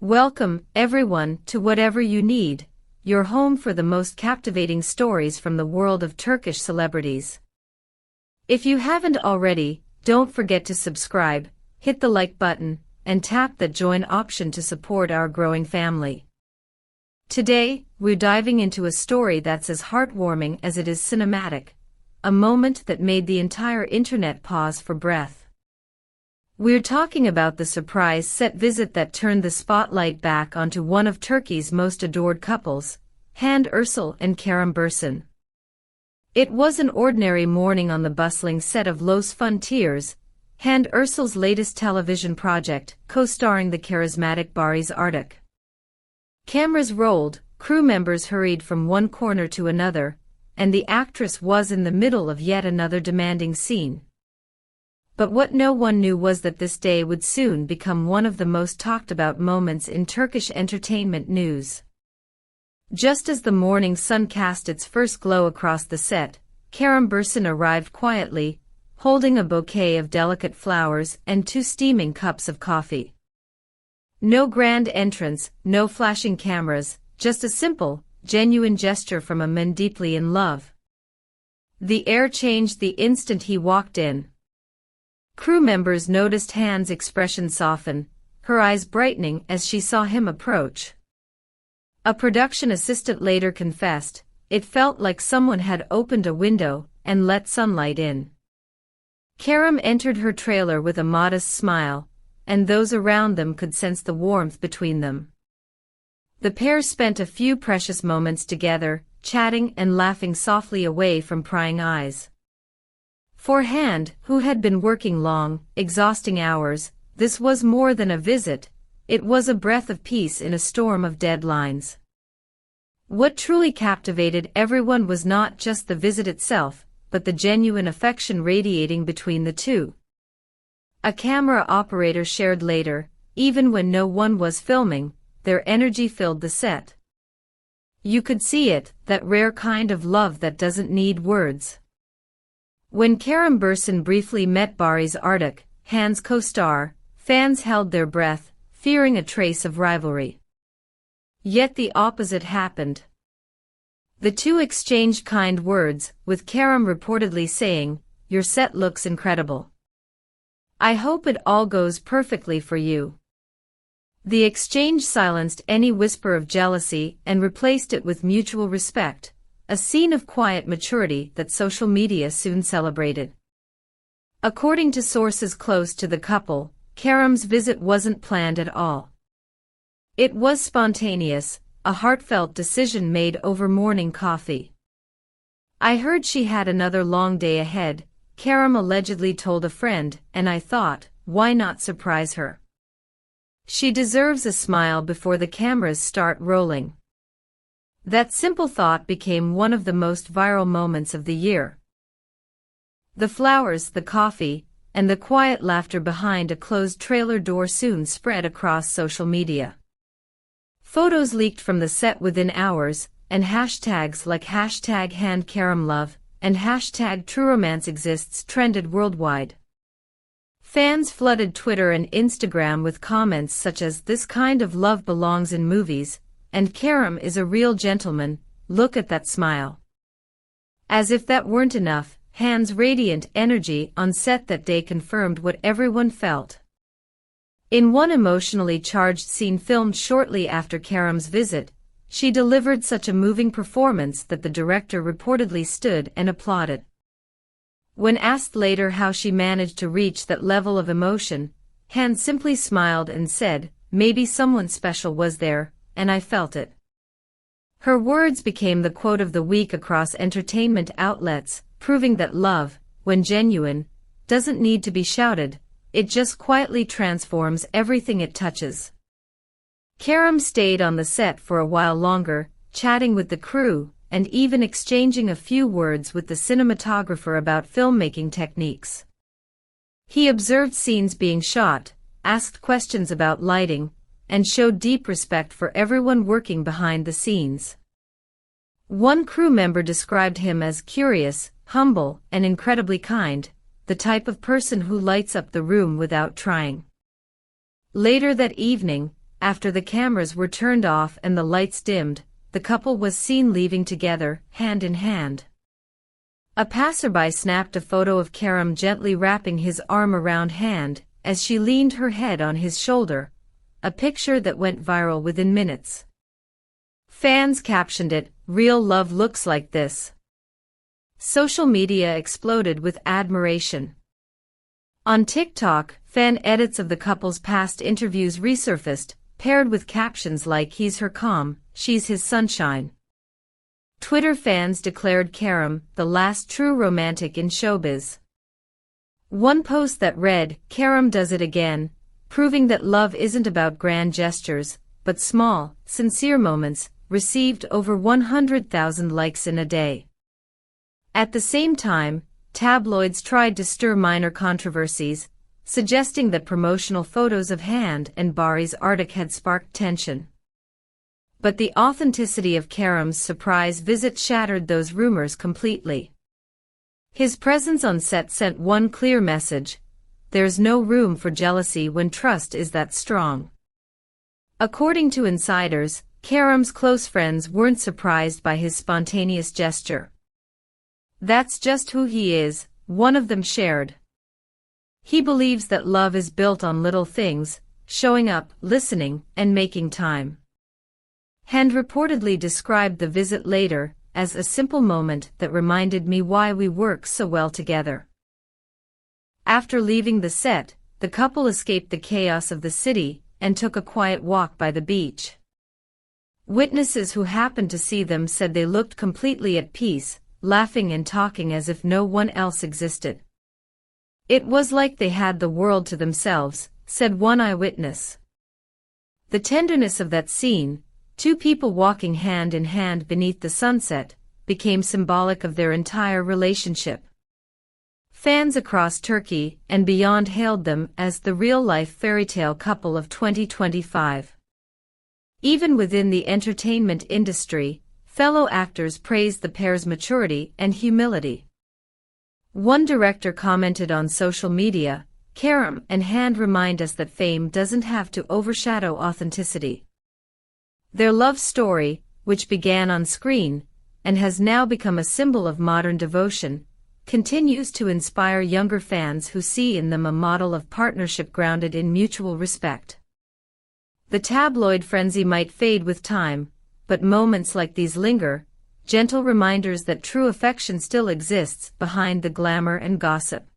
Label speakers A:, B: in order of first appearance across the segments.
A: Welcome, everyone, to Whatever You Need, your home for the most captivating stories from the world of Turkish celebrities. If you haven't already, don't forget to subscribe, hit the like button, and tap the join option to support our growing family. Today, we're diving into a story that's as heartwarming as it is cinematic, a moment that made the entire internet pause for breath. We're talking about the surprise set visit that turned the spotlight back onto one of Turkey's most adored couples, Hande Erçel and Kerem Bürsin. It was an ordinary morning on the bustling set of Los Frontiers, Hande Erçel's latest television project, co-starring the charismatic Barış Arduç. Cameras rolled, crew members hurried from one corner to another, and the actress was in the middle of yet another demanding scene. But what no one knew was that this day would soon become one of the most talked about moments in Turkish entertainment news. Just as the morning sun cast its first glow across the set, Kerem Bürsin arrived quietly, holding a bouquet of delicate flowers and 2 steaming cups of coffee. No grand entrance, no flashing cameras, just a simple, genuine gesture from a man deeply in love. The air changed the instant he walked in. Crew members noticed Hande's expression soften, her eyes brightening as she saw him approach. A production assistant later confessed, it felt like someone had opened a window and let sunlight in. Kerem entered her trailer with a modest smile, and those around them could sense the warmth between them. The pair spent a few precious moments together, chatting and laughing softly away from prying eyes. For Hande, who had been working long, exhausting hours, this was more than a visit, it was a breath of peace in a storm of deadlines. What truly captivated everyone was not just the visit itself, but the genuine affection radiating between the two. A camera operator shared later, even when no one was filming, their energy filled the set. You could see it, that rare kind of love that doesn't need words. When Kerem Bürsin briefly met Barış Arduç, Hande's co-star, fans held their breath, fearing a trace of rivalry. Yet the opposite happened. The two exchanged kind words, with Kerem reportedly saying, "Your set looks incredible. I hope it all goes perfectly for you." The exchange silenced any whisper of jealousy and replaced it with mutual respect, a scene of quiet maturity that social media soon celebrated. According to sources close to the couple, Kerem's visit wasn't planned at all. It was spontaneous, a heartfelt decision made over morning coffee. "I heard she had another long day ahead," Kerem allegedly told a friend, "and I thought, why not surprise her? She deserves a smile before the cameras start rolling." That simple thought became one of the most viral moments of the year. The flowers, the coffee, and the quiet laughter behind a closed trailer door soon spread across social media. Photos leaked from the set within hours, and hashtags like #HandeKeremLove and #TrueRomanceExists trended worldwide. Fans flooded Twitter and Instagram with comments such as, "This kind of love belongs in movies," and "Kerem is a real gentleman, look at that smile." As if that weren't enough, Hande's radiant energy on set that day confirmed what everyone felt. In one emotionally charged scene filmed shortly after Kerem's visit, she delivered such a moving performance that the director reportedly stood and applauded. When asked later how she managed to reach that level of emotion, Hande simply smiled and said, "Maybe someone special was there, and I felt it." Her words became the quote of the week across entertainment outlets, proving that love, when genuine, doesn't need to be shouted, it just quietly transforms everything it touches. Kerem stayed on the set for a while longer, chatting with the crew, and even exchanging a few words with the cinematographer about filmmaking techniques. He observed scenes being shot, asked questions about lighting, and showed deep respect for everyone working behind the scenes. One crew member described him as curious, humble, and incredibly kind, the type of person who lights up the room without trying. Later that evening, after the cameras were turned off and the lights dimmed, the couple was seen leaving together, hand in hand. A passerby snapped a photo of Kerem gently wrapping his arm around Hande as she leaned her head on his shoulder, a picture that went viral within minutes. Fans captioned it, "Real love looks like this." Social media exploded with admiration. On TikTok, fan edits of the couple's past interviews resurfaced, paired with captions like "He's her calm, she's his sunshine." Twitter fans declared Kerem the last true romantic in showbiz. One post that read, "Kerem does it again," proving that love isn't about grand gestures, but small, sincere moments, received over 100,000 likes in a day. At the same time, tabloids tried to stir minor controversies, suggesting that promotional photos of Hande and Bari's Arctic had sparked tension. But the authenticity of Kerem's surprise visit shattered those rumors completely. His presence on set sent one clear message: there's no room for jealousy when trust is that strong. According to insiders, Kerem's close friends weren't surprised by his spontaneous gesture. "That's just who he is," one of them shared. "He believes that love is built on little things, showing up, listening, and making time." Hande reportedly described the visit later as a simple moment that reminded me why we work so well together. After leaving the set, the couple escaped the chaos of the city and took a quiet walk by the beach. Witnesses who happened to see them said they looked completely at peace, laughing and talking as if no one else existed. "It was like they had the world to themselves," said one eyewitness. The tenderness of that scene, two people walking hand in hand beneath the sunset, became symbolic of their entire relationship. Fans across Turkey and beyond hailed them as the real-life fairytale couple of 2025. Even within the entertainment industry, fellow actors praised the pair's maturity and humility. One director commented on social media, "Kerem and Hande remind us that fame doesn't have to overshadow authenticity." Their love story, which began on screen and has now become a symbol of modern devotion, continues to inspire younger fans who see in them a model of partnership grounded in mutual respect. The tabloid frenzy might fade with time, but moments like these linger, gentle reminders that true affection still exists behind the glamour and gossip.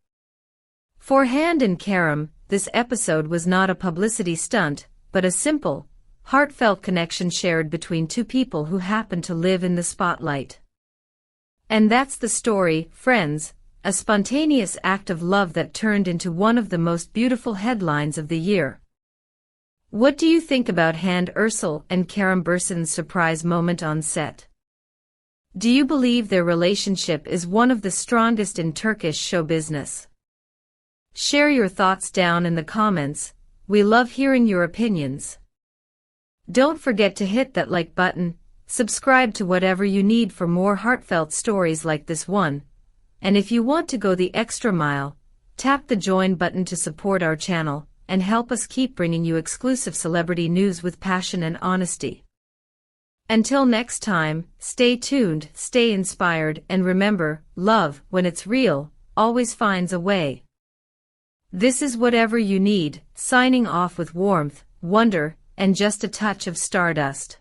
A: For Hande and Kerem, this episode was not a publicity stunt, but a simple, heartfelt connection shared between two people who happen to live in the spotlight. And that's the story, friends, a spontaneous act of love that turned into one of the most beautiful headlines of the year. What do you think about Hande Erçel and Kerem Bürsin's surprise moment on set? Do you believe their relationship is one of the strongest in Turkish show business? Share your thoughts down in the comments. We love hearing your opinions. Don't forget to hit that like button, subscribe to whatever you need for more heartfelt stories like this one, and if you want to go the extra mile, tap the join button to support our channel and help us keep bringing you exclusive celebrity news with passion and honesty. Until next time, stay tuned, stay inspired, and remember, love, when it's real, always finds a way. This is Whatever You Need, signing off with warmth, wonder, and just a touch of stardust.